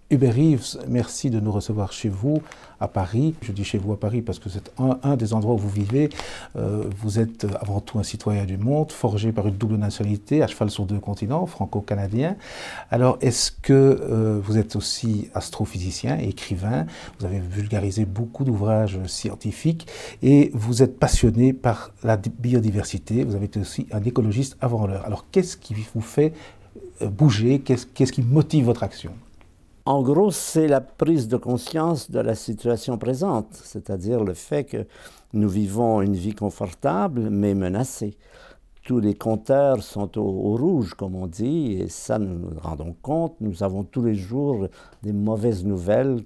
Hubert Reeves, merci de nous recevoir chez vous, à Paris. Je dis chez vous à Paris parce que c'est un des endroits où vous vivez. Vous êtes avant tout un citoyen du monde, forgé par une double nationalité, à cheval sur deux continents, franco-canadien. Alors, est-ce que vous êtes aussi astrophysicien et écrivain? Vous avez vulgarisé beaucoup d'ouvrages scientifiques et vous êtes passionné par la biodiversité. Vous avez été aussi un écologiste avant l'heure. Alors, qu'est-ce qui vous fait bouger? Qu'est-ce qui motive votre action? En gros, c'est la prise de conscience de la situation présente, c'est-à-dire le fait que nous vivons une vie confortable, mais menacée. Tous les compteurs sont au rouge, comme on dit, et ça, nous nous rendons compte. Nous avons tous les jours des mauvaises nouvelles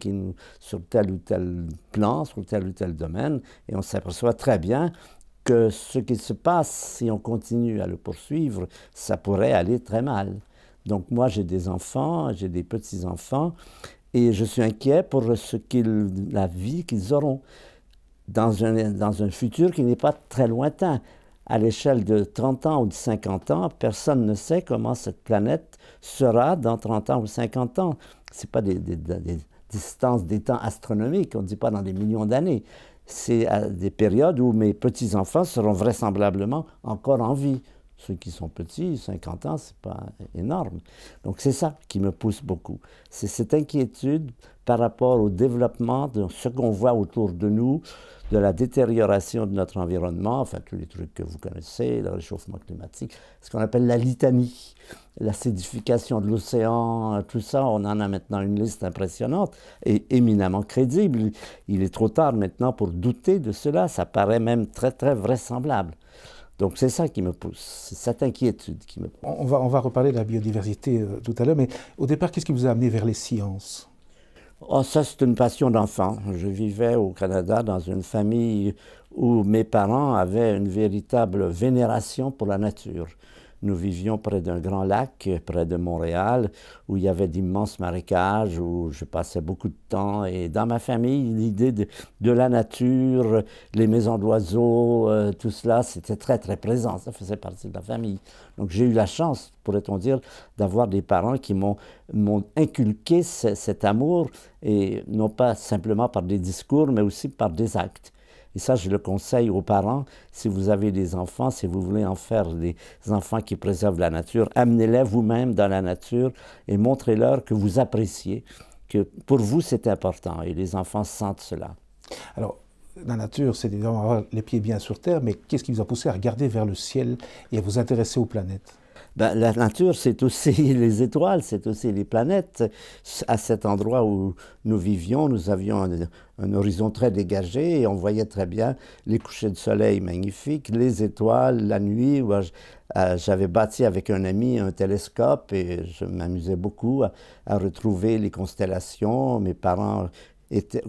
sur tel ou tel plan, sur tel ou tel domaine, et on s'aperçoit très bien que ce qui se passe, si on continue à le poursuivre, ça pourrait aller très mal. Donc moi, j'ai des enfants, j'ai des petits-enfants, et je suis inquiet pour la vie qu'ils auront dans un futur qui n'est pas très lointain. À l'échelle de 30 ans ou de 50 ans, personne ne sait comment cette planète sera dans 30 ans ou 50 ans. Ce n'est pas des distances des temps astronomiques, on ne dit pas dans des millions d'années. C'est à des périodes où mes petits-enfants seront vraisemblablement encore en vie. Ceux qui sont petits, 50 ans, ce n'est pas énorme. Donc c'est ça qui me pousse beaucoup. C'est cette inquiétude par rapport au développement de ce qu'on voit autour de nous, de la détérioration de notre environnement, enfin tous les trucs que vous connaissez, le réchauffement climatique, ce qu'on appelle la litanie, l'acidification de l'océan, tout ça, on en a maintenant une liste impressionnante et éminemment crédible. Il est trop tard maintenant pour douter de cela, ça paraît même très très vraisemblable. Donc c'est ça qui me pousse, c'est cette inquiétude qui me pousse. On va reparler de la biodiversité tout à l'heure, mais au départ, qu'est-ce qui vous a amené vers les sciences? Oh, ça, c'est une passion d'enfant. Je vivais au Canada dans une famille où mes parents avaient une véritable vénération pour la nature. Nous vivions près d'un grand lac, près de Montréal, où il y avait d'immenses marécages, où je passais beaucoup de temps. Et dans ma famille, l'idée de la nature, les maisons d'oiseaux, tout cela, c'était très, très présent. Ça faisait partie de la famille. Donc j'ai eu la chance, pourrait-on dire, d'avoir des parents qui m'ont inculqué cet amour, et non pas simplement par des discours, mais aussi par des actes. Et ça, je le conseille aux parents, si vous avez des enfants, si vous voulez en faire des enfants qui préservent la nature, amenez-les vous-même dans la nature et montrez-leur que vous appréciez, que pour vous, c'est important. Et les enfants sentent cela. Alors, la nature, c'est évidemment avoir les pieds bien sur terre, mais qu'est-ce qui vous a poussé à regarder vers le ciel et à vous intéresser aux planètes? Ben, la nature, c'est aussi les étoiles, c'est aussi les planètes. À cet endroit où nous vivions, nous avions un horizon très dégagé et on voyait très bien les couchers de soleil magnifiques, les étoiles, la nuit. J'avais bâti avec un ami un télescope et je m'amusais beaucoup à retrouver les constellations. Mes parents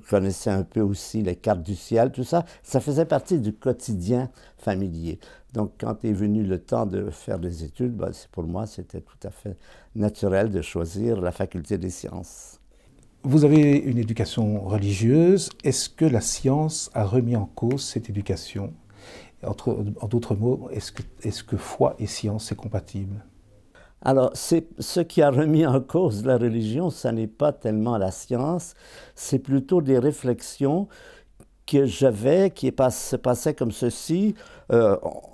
connaissaient un peu aussi les cartes du ciel, tout ça. Ça faisait partie du quotidien familier. Donc, quand est venu le temps de faire des études, ben, pour moi, c'était tout à fait naturel de choisir la faculté des sciences. Vous avez une éducation religieuse. Est-ce que la science a remis en cause cette éducation? En d'autres mots, est-ce que foi et science, c'est compatible? Alors, ce qui a remis en cause la religion, ce n'est pas tellement la science, c'est plutôt des réflexions que j'avais, qui se passait comme ceci.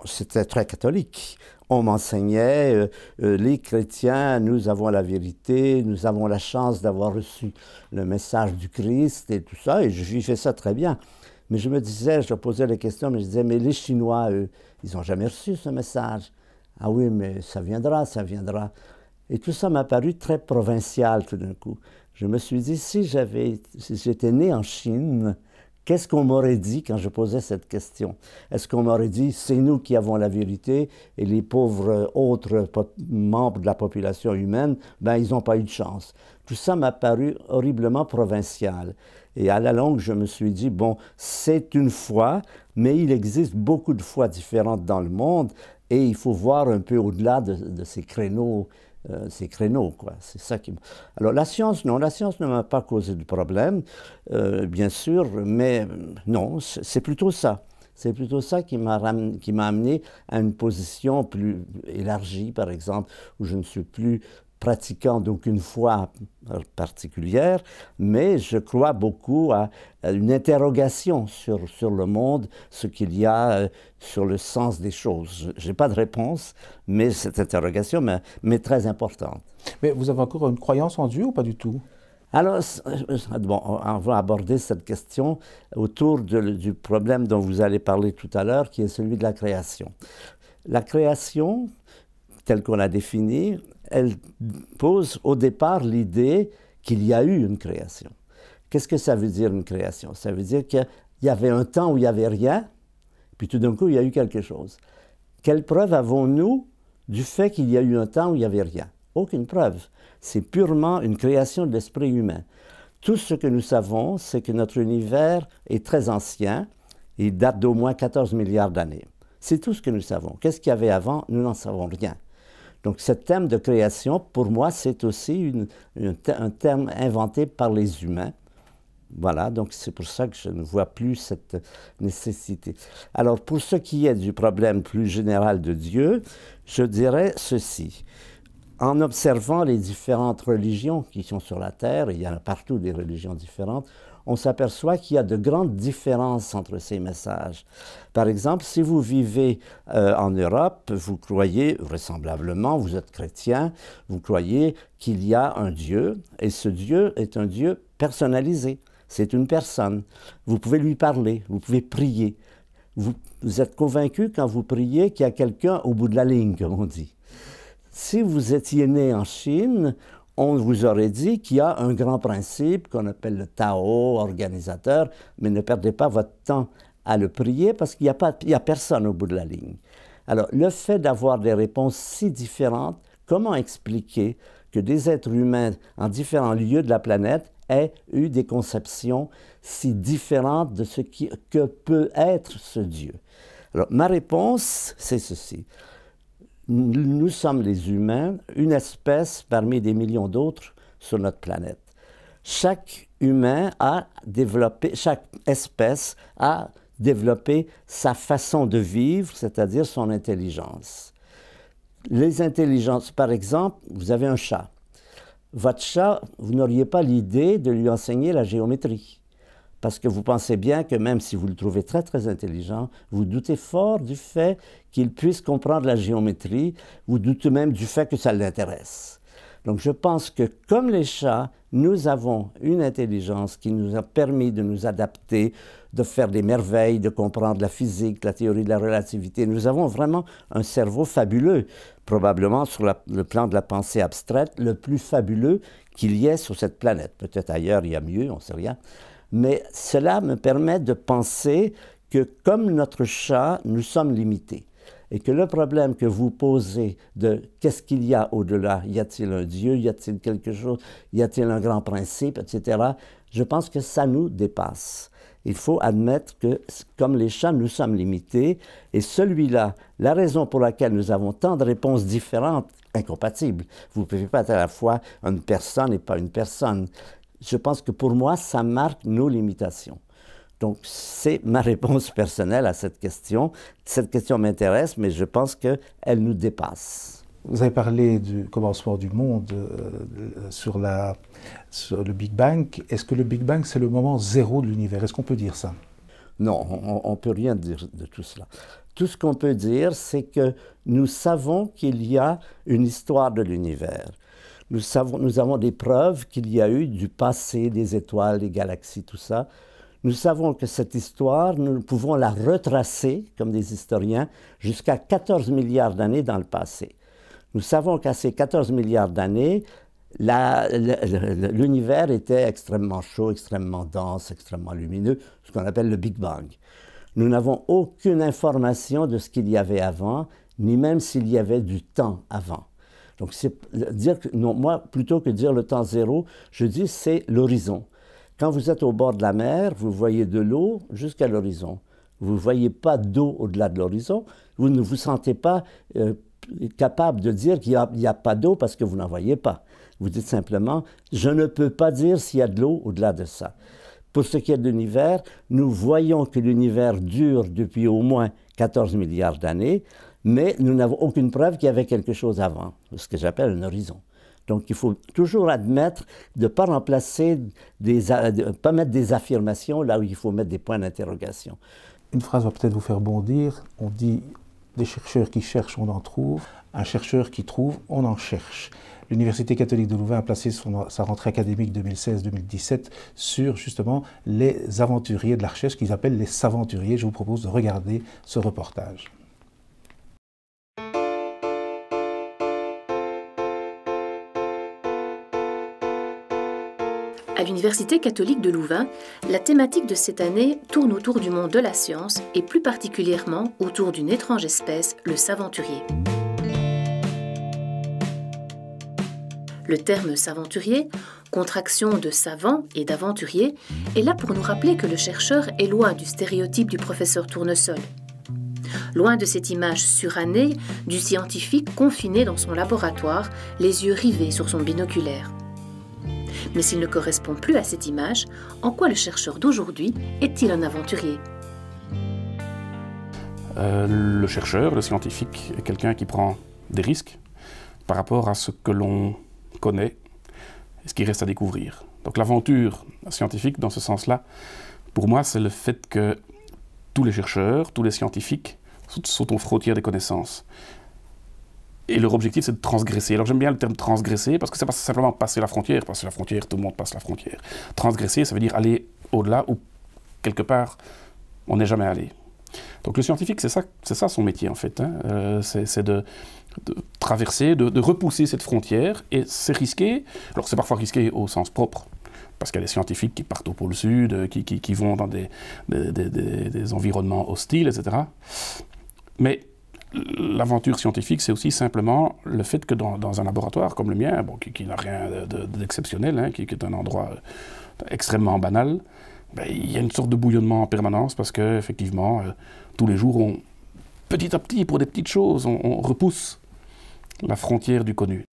C'était très catholique. On m'enseignait, les chrétiens, nous avons la vérité, nous avons la chance d'avoir reçu le message du Christ et tout ça, et je vivais ça très bien. Mais je me disais, je posais les questions, mais je disais, mais les Chinois, eux, ils n'ont jamais reçu ce message. Ah oui, mais ça viendra, ça viendra. Et tout ça m'a paru très provincial tout d'un coup. Je me suis dit, si j'étais né en Chine, qu'est-ce qu'on m'aurait dit quand je posais cette question? Est-ce qu'on m'aurait dit, c'est nous qui avons la vérité et les pauvres autres membres de la population humaine, ben ils n'ont pas eu de chance. Tout ça m'a paru horriblement provincial. Et à la longue, je me suis dit, bon, c'est une foi, mais il existe beaucoup de foi différentes dans le monde et il faut voir un peu au-delà de ces créneaux. Quoi. C'est ça qui. Alors la science, non, la science ne m'a pas causé de problème, bien sûr, mais non, c'est plutôt ça. C'est plutôt ça qui m'a amené à une position plus élargie, par exemple, où je ne suis plus pratiquant d'aucune foi particulière, mais je crois beaucoup à une interrogation sur le monde, ce qu'il y a sur le sens des choses. Je n'ai pas de réponse, mais cette interrogation m'est très importante. Mais vous avez encore une croyance en Dieu ou pas du tout? Alors, bon, on va aborder cette question autour du problème dont vous allez parler tout à l'heure, qui est celui de la création. La création, telle qu'on l'a définie, elle pose au départ l'idée qu'il y a eu une création. Qu'est-ce que ça veut dire une création? Ça veut dire qu'il y avait un temps où il n'y avait rien, puis tout d'un coup, il y a eu quelque chose. Quelle preuve avons-nous du fait qu'il y a eu un temps où il n'y avait rien? Aucune preuve. C'est purement une création de l'esprit humain. Tout ce que nous savons, c'est que notre univers est très ancien. Il date d'au moins 14 milliards d'années. C'est tout ce que nous savons. Qu'est-ce qu'il y avait avant? Nous n'en savons rien. Donc, ce thème de création, pour moi, c'est aussi un terme inventé par les humains. Voilà, donc c'est pour ça que je ne vois plus cette nécessité. Alors, pour ce qui est du problème plus général de Dieu, je dirais ceci. En observant les différentes religions qui sont sur la Terre, et il y en a partout des religions différentes, on s'aperçoit qu'il y a de grandes différences entre ces messages. Par exemple, si vous vivez en Europe, vous croyez, vraisemblablement, vous êtes chrétien, vous croyez qu'il y a un Dieu, et ce Dieu est un Dieu personnalisé. C'est une personne. Vous pouvez lui parler, vous pouvez prier. Vous êtes convaincu quand vous priez qu'il y a quelqu'un au bout de la ligne, comme on dit. Si vous étiez né en Chine, on vous aurait dit qu'il y a un grand principe qu'on appelle le Tao, organisateur, mais ne perdez pas votre temps à le prier parce qu'il n'y a personne au bout de la ligne. Alors, le fait d'avoir des réponses si différentes, comment expliquer que des êtres humains en différents lieux de la planète aient eu des conceptions si différentes de ce que peut être ce Dieu? Alors, ma réponse, c'est ceci. Nous sommes les humains, une espèce parmi des millions d'autres sur notre planète. Chaque humain a développé, chaque espèce a développé sa façon de vivre, c'est-à-dire son intelligence. Les intelligences, par exemple, vous avez un chat. Votre chat, vous n'auriez pas l'idée de lui enseigner la géométrie. Parce que vous pensez bien que même si vous le trouvez très, très intelligent, vous doutez fort du fait qu'il puisse comprendre la géométrie, vous doutez même du fait que ça l'intéresse. Donc je pense que comme les chats, nous avons une intelligence qui nous a permis de nous adapter, de faire des merveilles, de comprendre la physique, la théorie de la relativité. Nous avons vraiment un cerveau fabuleux, probablement sur le plan de la pensée abstraite, le plus fabuleux qu'il y ait sur cette planète. Peut-être ailleurs il y a mieux, on ne sait rien. Mais cela me permet de penser que, comme notre chat, nous sommes limités. Et que le problème que vous posez de qu'est-ce qu'il y a au-delà, y a-t-il un Dieu, y a-t-il quelque chose, y a-t-il un grand principe, etc., je pense que ça nous dépasse. Il faut admettre que, comme les chats, nous sommes limités. Et celui-là, la raison pour laquelle nous avons tant de réponses différentes, incompatibles. Vous ne pouvez pas être à la fois une personne et pas une personne. Je pense que pour moi, ça marque nos limitations. Donc, c'est ma réponse personnelle à cette question. Cette question m'intéresse, mais je pense qu'elle nous dépasse. Vous avez parlé du commencement du monde sur le Big Bang. Est-ce que le Big Bang, c'est le moment zéro de l'univers? Est-ce qu'on peut dire ça? Non, on ne peut rien dire de tout cela. Tout ce qu'on peut dire, c'est que nous savons qu'il y a une histoire de l'univers. Nous avons des preuves qu'il y a eu du passé, des étoiles, des galaxies, tout ça. Nous savons que cette histoire, nous pouvons la retracer, comme des historiens, jusqu'à 14 milliards d'années dans le passé. Nous savons qu'à ces 14 milliards d'années, l'univers était extrêmement chaud, extrêmement dense, extrêmement lumineux, ce qu'on appelle le Big Bang. Nous n'avons aucune information de ce qu'il y avait avant, ni même s'il y avait du temps avant. Donc, moi, plutôt que de dire le temps zéro, je dis c'est l'horizon. Quand vous êtes au bord de la mer, vous voyez de l'eau jusqu'à l'horizon. Vous ne voyez pas d'eau au-delà de l'horizon. Vous ne vous sentez pas capable de dire qu'il n'y a pas d'eau parce que vous n'en voyez pas. Vous dites simplement, je ne peux pas dire s'il y a de l'eau au-delà de ça. Pour ce qui est de l'univers, nous voyons que l'univers dure depuis au moins 14 milliards d'années, mais nous n'avons aucune preuve qu'il y avait quelque chose avant, ce que j'appelle un horizon. Donc il faut toujours admettre de ne pas remplacer, de pas mettre des affirmations là où il faut mettre des points d'interrogation. Une phrase va peut-être vous faire bondir. On dit des chercheurs qui cherchent, on en trouve. Un chercheur qui trouve, on en cherche. L'Université catholique de Louvain a placé sa rentrée académique 2016-2017 sur justement les aventuriers de la recherche qu'ils appellent les saventuriers. Je vous propose de regarder ce reportage. À l'Université catholique de Louvain, la thématique de cette année tourne autour du monde de la science et plus particulièrement autour d'une étrange espèce, le saventurier. Le terme saventurier, contraction de savant et d'aventurier, est là pour nous rappeler que le chercheur est loin du stéréotype du professeur tournesol. Loin de cette image surannée du scientifique confiné dans son laboratoire, les yeux rivés sur son binoculaire. Mais s'il ne correspond plus à cette image, en quoi le chercheur d'aujourd'hui est-il un aventurier ? Le chercheur, le scientifique, est quelqu'un qui prend des risques par rapport à ce que l'on connaît et ce qui reste à découvrir. Donc l'aventure scientifique, dans ce sens-là, pour moi, c'est le fait que tous les chercheurs, tous les scientifiques sont aux frontières des connaissances. Et leur objectif, c'est de transgresser. Alors j'aime bien le terme transgresser, parce que c'est pas simplement passer la frontière. Passer la frontière, tout le monde passe la frontière. Transgresser, ça veut dire aller au-delà où, quelque part, on n'est jamais allé. Donc le scientifique, c'est ça son métier, en fait. Hein. C'est de traverser, de repousser cette frontière, et c'est risqué. Alors c'est parfois risqué au sens propre, parce qu'il y a des scientifiques qui partent au pôle sud, qui vont dans des environnements hostiles, etc. Mais l'aventure scientifique, c'est aussi simplement le fait que dans un laboratoire comme le mien, bon, qui n'a rien d'exceptionnel, hein, qui est un endroit extrêmement banal, ben, il y a une sorte de bouillonnement en permanence, parce qu'effectivement, tous les jours, petit à petit, pour des petites choses, on repousse la frontière du connu.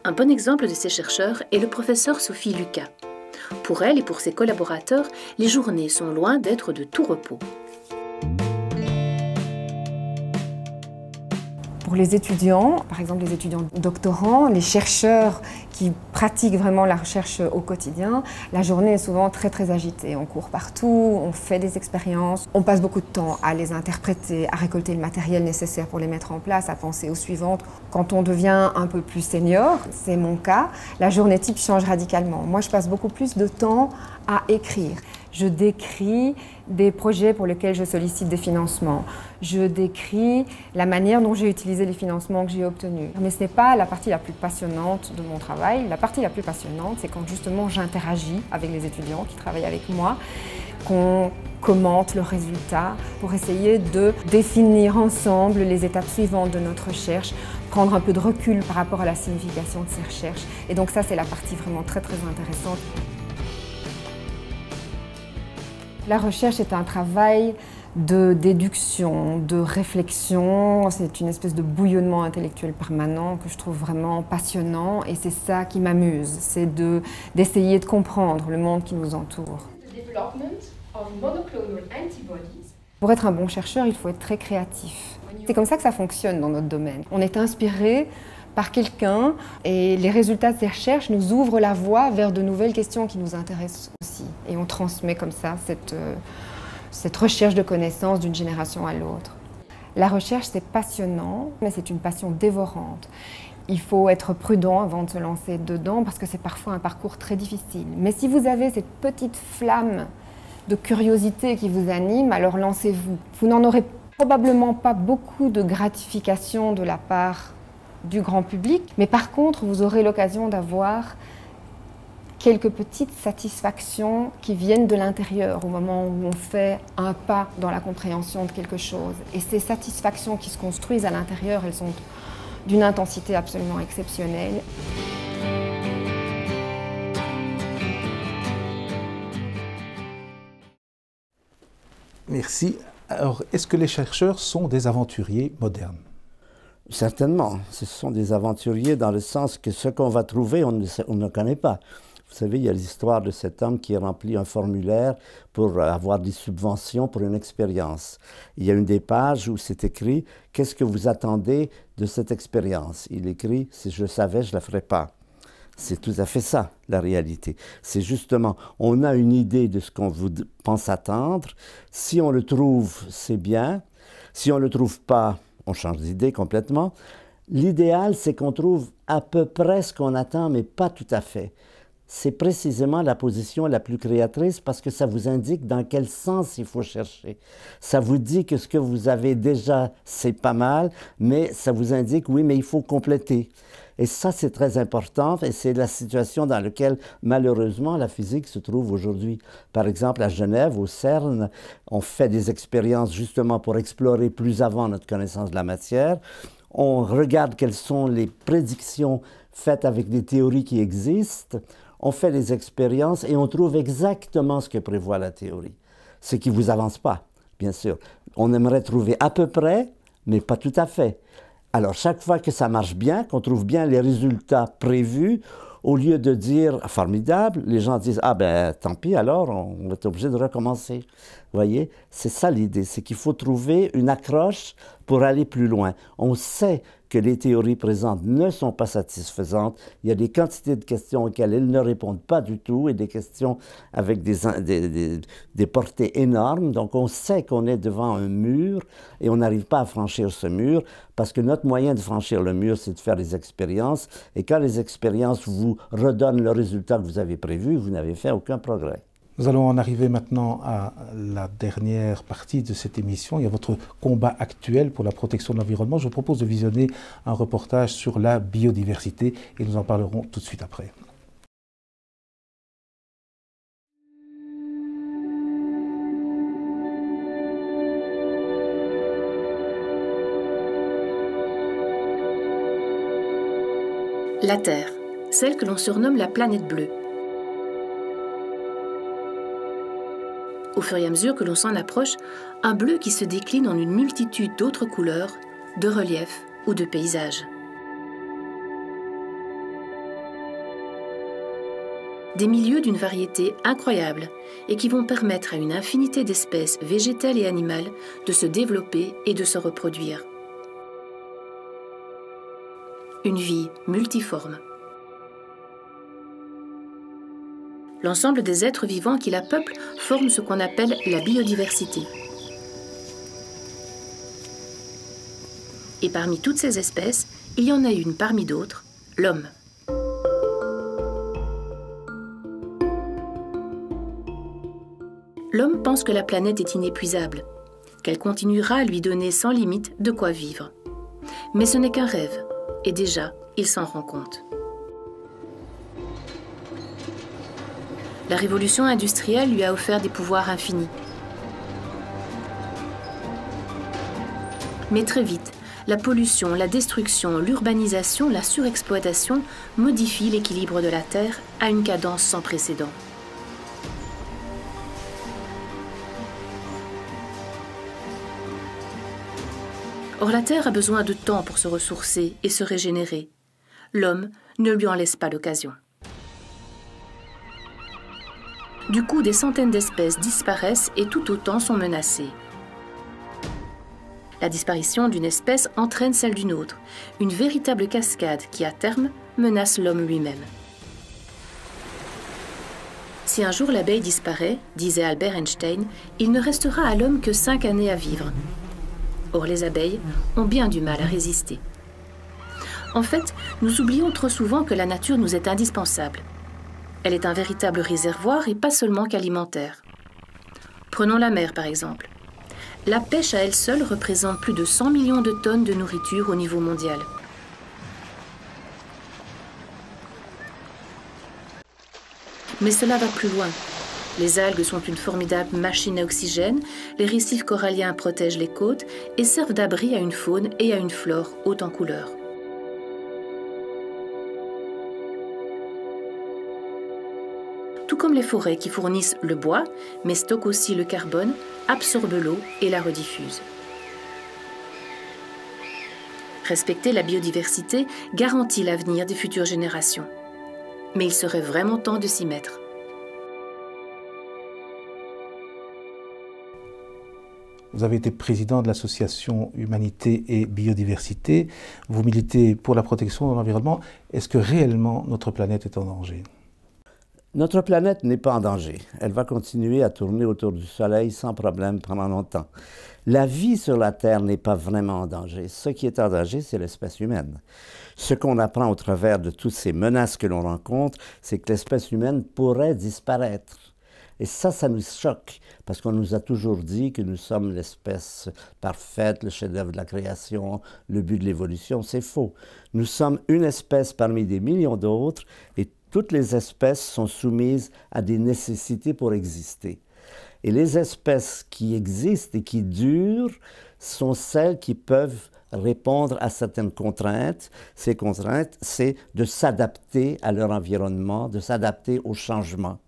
Un bon exemple de ces chercheurs est le professeur Sophie Lucas. Pour elle et pour ses collaborateurs, les journées sont loin d'être de tout repos. Pour les étudiants, par exemple les étudiants doctorants, les chercheurs qui pratiquent vraiment la recherche au quotidien, la journée est souvent très agitée. On court partout, on fait des expériences, on passe beaucoup de temps à les interpréter, à récolter le matériel nécessaire pour les mettre en place, à penser aux suivantes. Quand on devient un peu plus senior, c'est mon cas, la journée type change radicalement. Moi, je passe beaucoup plus de temps à écrire. Je décris des projets pour lesquels je sollicite des financements. Je décris la manière dont j'ai utilisé les financements que j'ai obtenus. Mais ce n'est pas la partie la plus passionnante de mon travail. La partie la plus passionnante, c'est quand justement j'interagis avec les étudiants qui travaillent avec moi, qu'on commente le résultat pour essayer de définir ensemble les étapes suivantes de notre recherche, prendre un peu de recul par rapport à la signification de ces recherches. Et donc ça, c'est la partie vraiment très intéressante. La recherche est un travail de déduction, de réflexion. C'est une espèce de bouillonnement intellectuel permanent que je trouve vraiment passionnant et c'est ça qui m'amuse, c'est d'essayer de comprendre le monde qui nous entoure. Pour être un bon chercheur, il faut être très créatif. C'est comme ça que ça fonctionne dans notre domaine. On est inspiré par quelqu'un et les résultats de ces recherches nous ouvrent la voie vers de nouvelles questions qui nous intéressent aussi. Et on transmet comme ça cette recherche de connaissances d'une génération à l'autre. La recherche, c'est passionnant, mais c'est une passion dévorante. Il faut être prudent avant de se lancer dedans parce que c'est parfois un parcours très difficile. Mais si vous avez cette petite flamme de curiosité qui vous anime, alors lancez-vous. Vous n'en aurez probablement pas beaucoup de gratification de la part du grand public, mais par contre, vous aurez l'occasion d'avoir quelques petites satisfactions qui viennent de l'intérieur au moment où on fait un pas dans la compréhension de quelque chose. Et ces satisfactions qui se construisent à l'intérieur, elles sont d'une intensité absolument exceptionnelle. Merci. Alors, est-ce que les chercheurs sont des aventuriers modernes ? Certainement. Ce sont des aventuriers dans le sens que ce qu'on va trouver, on ne connaît pas. Vous savez, il y a l'histoire de cet homme qui remplit un formulaire pour avoir des subventions pour une expérience. Il y a une des pages où c'est écrit « Qu'est-ce que vous attendez de cette expérience ?» Il écrit « Si je le savais, je ne la ferais pas ». C'est tout à fait ça, la réalité. C'est justement, on a une idée de ce qu'on pense attendre. Si on le trouve, c'est bien. Si on ne le trouve pas, on change d'idée complètement. L'idéal, c'est qu'on trouve à peu près ce qu'on attend, mais pas tout à fait. C'est précisément la position la plus créatrice parce que ça vous indique dans quel sens il faut chercher. Ça vous dit que ce que vous avez déjà, c'est pas mal, mais ça vous indique, oui, mais il faut compléter. Et ça, c'est très important et c'est la situation dans laquelle, malheureusement, la physique se trouve aujourd'hui. Par exemple, à Genève, au CERN, on fait des expériences justement pour explorer plus avant notre connaissance de la matière. On regarde quelles sont les prédictions faites avec des théories qui existent. On fait des expériences et on trouve exactement ce que prévoit la théorie. Ce qui ne vous avance pas, bien sûr. On aimerait trouver à peu près, mais pas tout à fait. Alors, chaque fois que ça marche bien, qu'on trouve bien les résultats prévus, au lieu de dire « formidable », les gens disent « ah ben tant pis alors, on va être obligé de recommencer ». Vous voyez, c'est ça l'idée, c'est qu'il faut trouver une accroche pour aller plus loin. On sait que les théories présentes ne sont pas satisfaisantes. Il y a des quantités de questions auxquelles elles ne répondent pas du tout et des questions avec des portées énormes. Donc on sait qu'on est devant un mur et on n'arrive pas à franchir ce mur parce que notre moyen de franchir le mur, c'est de faire des expériences. Et quand les expériences vous redonnent le résultat que vous avez prévu, vous n'avez fait aucun progrès. Nous allons en arriver maintenant à la dernière partie de cette émission. Il y a votre combat actuel pour la protection de l'environnement. Je vous propose de visionner un reportage sur la biodiversité et nous en parlerons tout de suite après. La Terre, celle que l'on surnomme la planète bleue. Au fur et à mesure que l'on s'en approche, un bleu qui se décline en une multitude d'autres couleurs, de reliefs ou de paysages. Des milieux d'une variété incroyable et qui vont permettre à une infinité d'espèces végétales et animales de se développer et de se reproduire. Une vie multiforme. L'ensemble des êtres vivants qui la peuplent forment ce qu'on appelle la biodiversité. Et parmi toutes ces espèces, il y en a une parmi d'autres, l'homme. L'homme pense que la planète est inépuisable, qu'elle continuera à lui donner sans limite de quoi vivre. Mais ce n'est qu'un rêve, et déjà, il s'en rend compte. La révolution industrielle lui a offert des pouvoirs infinis. Mais très vite, la pollution, la destruction, l'urbanisation, la surexploitation modifient l'équilibre de la Terre à une cadence sans précédent. Or, la Terre a besoin de temps pour se ressourcer et se régénérer. L'homme ne lui en laisse pas l'occasion. Du coup, des centaines d'espèces disparaissent et tout autant sont menacées. La disparition d'une espèce entraîne celle d'une autre, une véritable cascade qui, à terme, menace l'homme lui-même. Si un jour l'abeille disparaît, disait Albert Einstein, il ne restera à l'homme que 5 années à vivre. Or, les abeilles ont bien du mal à résister. En fait, nous oublions trop souvent que la nature nous est indispensable. Elle est un véritable réservoir et pas seulement qu'alimentaire. Prenons la mer par exemple. La pêche à elle seule représente plus de 100 millions de tonnes de nourriture au niveau mondial. Mais cela va plus loin. Les algues sont une formidable machine à oxygène, les récifs coralliens protègent les côtes et servent d'abri à une faune et à une flore haute en couleurs. Tout comme les forêts qui fournissent le bois, mais stockent aussi le carbone, absorbent l'eau et la rediffusent. Respecter la biodiversité garantit l'avenir des futures générations. Mais il serait vraiment temps de s'y mettre. Vous avez été président de l'association Humanité et Biodiversité. Vous militez pour la protection de l'environnement. Est-ce que réellement notre planète est en danger? Notre planète n'est pas en danger. Elle va continuer à tourner autour du Soleil sans problème pendant longtemps. La vie sur la Terre n'est pas vraiment en danger. Ce qui est en danger, c'est l'espèce humaine. Ce qu'on apprend au travers de toutes ces menaces que l'on rencontre, c'est que l'espèce humaine pourrait disparaître. Et ça nous choque, parce qu'on nous a toujours dit que nous sommes l'espèce parfaite, le chef-d'œuvre de la création, le but de l'évolution. C'est faux. Nous sommes une espèce parmi des millions d'autres, et toutes les espèces sont soumises à des nécessités pour exister. Et les espèces qui existent et qui durent sont celles qui peuvent répondre à certaines contraintes. Ces contraintes, c'est de s'adapter à leur environnement, de s'adapter au changement.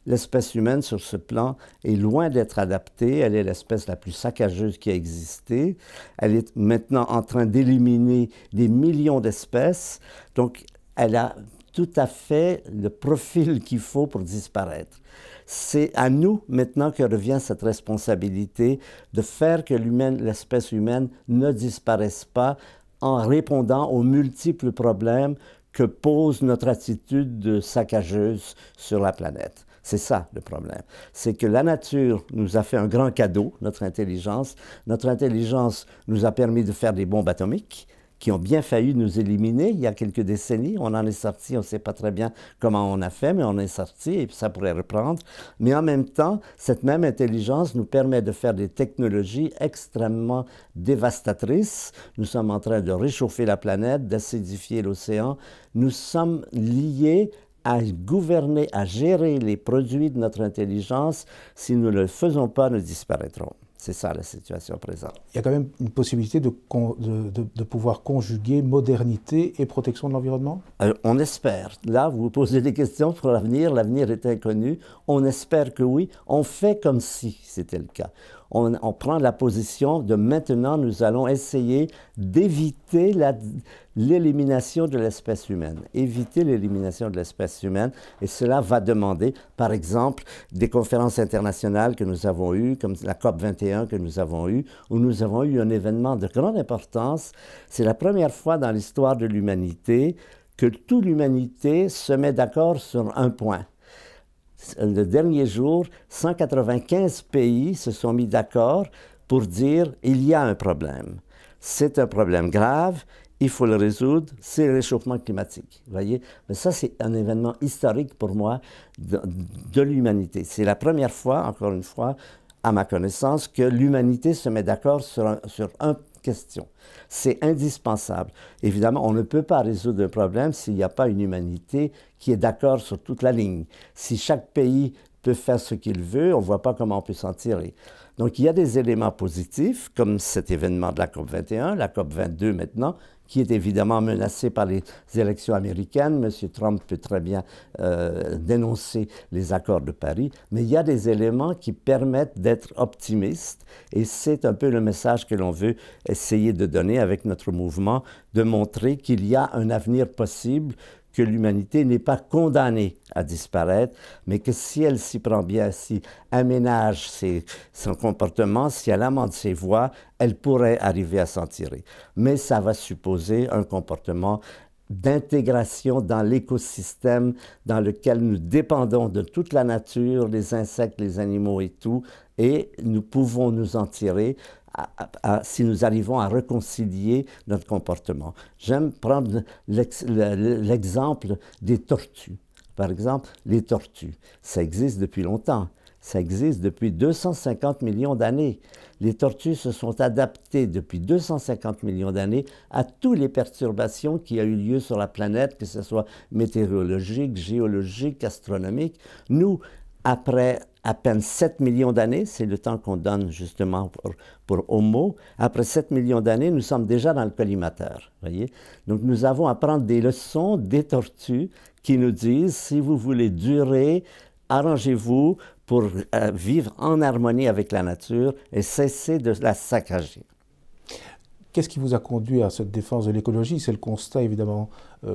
L'espèce humaine, sur ce plan, est loin d'être adaptée. Elle est l'espèce la plus saccageuse qui a existé. Elle est maintenant en train d'éliminer des millions d'espèces. Donc, elle a tout à fait le profil qu'il faut pour disparaître. C'est à nous, maintenant, que revient cette responsabilité de faire que l'espèce humaine ne disparaisse pas en répondant aux multiples problèmes que pose notre attitude saccageuse sur la planète. C'est ça le problème. C'est que la nature nous a fait un grand cadeau, notre intelligence. Notre intelligence nous a permis de faire des bombes atomiques qui ont bien failli nous éliminer il y a quelques décennies. On en est sorti, on ne sait pas très bien comment on a fait, mais on est sorti et ça pourrait reprendre. Mais en même temps, cette même intelligence nous permet de faire des technologies extrêmement dévastatrices. Nous sommes en train de réchauffer la planète, d'acidifier l'océan. Nous sommes liés à gouverner, à gérer les produits de notre intelligence. Si nous ne le faisons pas, nous disparaîtrons. C'est ça la situation présente. Il y a quand même une possibilité de pouvoir conjuguer modernité et protection de l'environnement? On espère. Là, vous vous posez des questions pour l'avenir. L'avenir est inconnu. On espère que oui. On fait comme si c'était le cas. On prend la position de maintenant, nous allons essayer d'éviter l'élimination de l'espèce humaine. Éviter l'élimination de l'espèce humaine. Et cela va demander, par exemple, des conférences internationales que nous avons eues, comme la COP21 que nous avons eue, où nous avons eu un événement de grande importance. C'est la première fois dans l'histoire de l'humanité que toute l'humanité se met d'accord sur un point. Le dernier jour, 195 pays se sont mis d'accord pour dire il y a un problème. C'est un problème grave, il faut le résoudre, c'est le réchauffement climatique. Voyez? Mais ça, c'est un événement historique pour moi de l'humanité. C'est la première fois, encore une fois, à ma connaissance, que l'humanité se met d'accord sur une question. C'est indispensable. Évidemment, on ne peut pas résoudre un problème s'il n'y a pas une humanité qui est d'accord sur toute la ligne. Si chaque pays peut faire ce qu'il veut, on ne voit pas comment on peut s'en tirer. Donc, il y a des éléments positifs, comme cet événement de la COP21, la COP22 maintenant, qui est évidemment menacé par les élections américaines. M. Trump peut très bien dénoncer les accords de Paris, mais il y a des éléments qui permettent d'être optimistes, et c'est un peu le message que l'on veut essayer de donner avec notre mouvement, de montrer qu'il y a un avenir possible, que l'humanité n'est pas condamnée à disparaître, mais que si elle s'y prend bien, si aménage son comportement, si elle amende ses voies, elle pourrait arriver à s'en tirer. Mais ça va supposer un comportement d'intégration dans l'écosystème dans lequel nous dépendons de toute la nature, les insectes, les animaux et tout, et nous pouvons nous en tirer si nous arrivons à réconcilier notre comportement. J'aime prendre l'exemple des tortues. Par exemple, les tortues, ça existe depuis longtemps. Ça existe depuis 250 millions d'années. Les tortues se sont adaptées depuis 250 millions d'années à toutes les perturbations qui ont eu lieu sur la planète, que ce soit météorologique, géologique, astronomique. Nous, après à peine 7 millions d'années, c'est le temps qu'on donne justement pour Homo. Après 7 millions d'années, nous sommes déjà dans le collimateur, voyez? Donc nous avons à prendre des leçons des tortues qui nous disent, si vous voulez durer, arrangez-vous pour vivre en harmonie avec la nature et cesser de la saccager. Qu'est-ce qui vous a conduit à cette défense de l'écologie? C'est le constat évidemment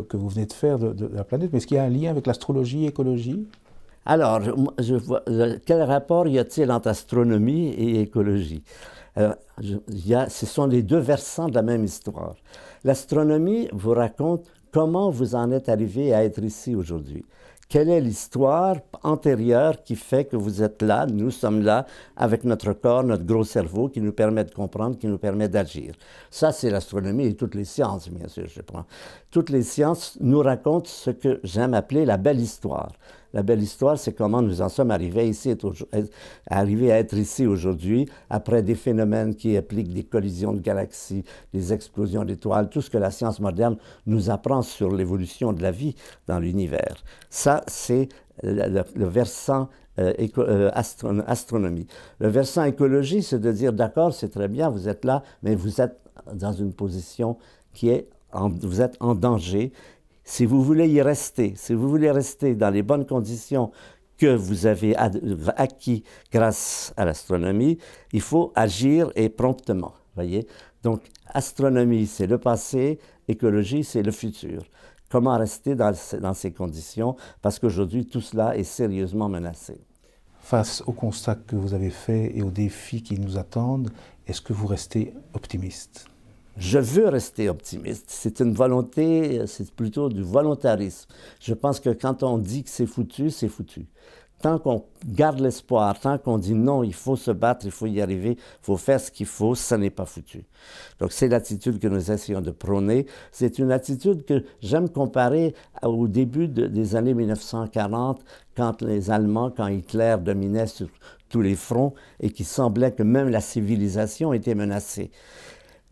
que vous venez de faire de la planète, mais est-ce qu'il y a un lien avec l'astrologie et l'écologie? Alors, quel rapport y a-t-il entre astronomie et écologie? Ce sont les deux versants de la même histoire. L'astronomie vous raconte comment vous en êtes arrivé à être ici aujourd'hui. Quelle est l'histoire antérieure qui fait que vous êtes là, nous sommes là, avec notre corps, notre gros cerveau, qui nous permet de comprendre, qui nous permet d'agir. Ça, c'est l'astronomie et toutes les sciences, bien sûr, je prends. Toutes les sciences nous racontent ce que j'aime appeler la belle histoire. La belle histoire, c'est comment nous en sommes arrivés à être ici aujourd'hui, après des phénomènes qui impliquent des collisions de galaxies, des explosions d'étoiles, tout ce que la science moderne nous apprend sur l'évolution de la vie dans l'univers. Ça, c'est le versant astronomie. Le versant écologie, c'est de dire, d'accord, c'est très bien, vous êtes là, mais vous êtes dans une position qui est, vous êtes en danger. Si vous voulez y rester, si vous voulez rester dans les bonnes conditions que vous avez acquis grâce à l'astronomie, il faut agir et promptement, voyez? Donc, astronomie, c'est le passé, écologie, c'est le futur. Comment rester dans ces conditions? Parce qu'aujourd'hui, tout cela est sérieusement menacé. Face au constat que vous avez fait et aux défis qui nous attendent, est-ce que vous restez optimiste? Je veux rester optimiste. C'est une volonté, c'est plutôt du volontarisme. Je pense que quand on dit que c'est foutu, c'est foutu. Tant qu'on garde l'espoir, tant qu'on dit non, il faut se battre, il faut y arriver, il faut faire ce qu'il faut, ça n'est pas foutu. Donc c'est l'attitude que nous essayons de prôner. C'est une attitude que j'aime comparer au début des années 1940, quand les Allemands, quand Hitler dominait sur tous les fronts et qu'il semblait que même la civilisation était menacée.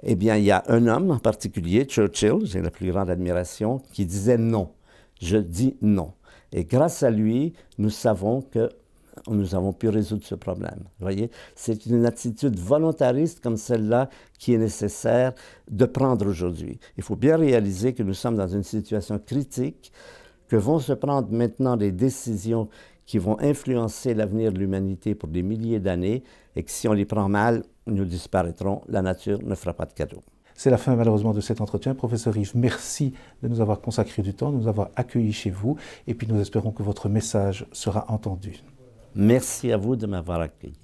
Eh bien, il y a un homme en particulier, Churchill, j'ai la plus grande admiration, qui disait non. Je dis non. Et grâce à lui, nous savons que nous avons pu résoudre ce problème. Vous voyez, c'est une attitude volontariste comme celle-là qui est nécessaire de prendre aujourd'hui. Il faut bien réaliser que nous sommes dans une situation critique, que vont se prendre maintenant des décisions qui vont influencer l'avenir de l'humanité pour des milliers d'années, et que si on les prend mal, nous disparaîtrons, la nature ne fera pas de cadeau. C'est la fin malheureusement de cet entretien. Professeur Yves, merci de nous avoir consacré du temps, de nous avoir accueillis chez vous, et puis nous espérons que votre message sera entendu. Merci à vous de m'avoir accueilli.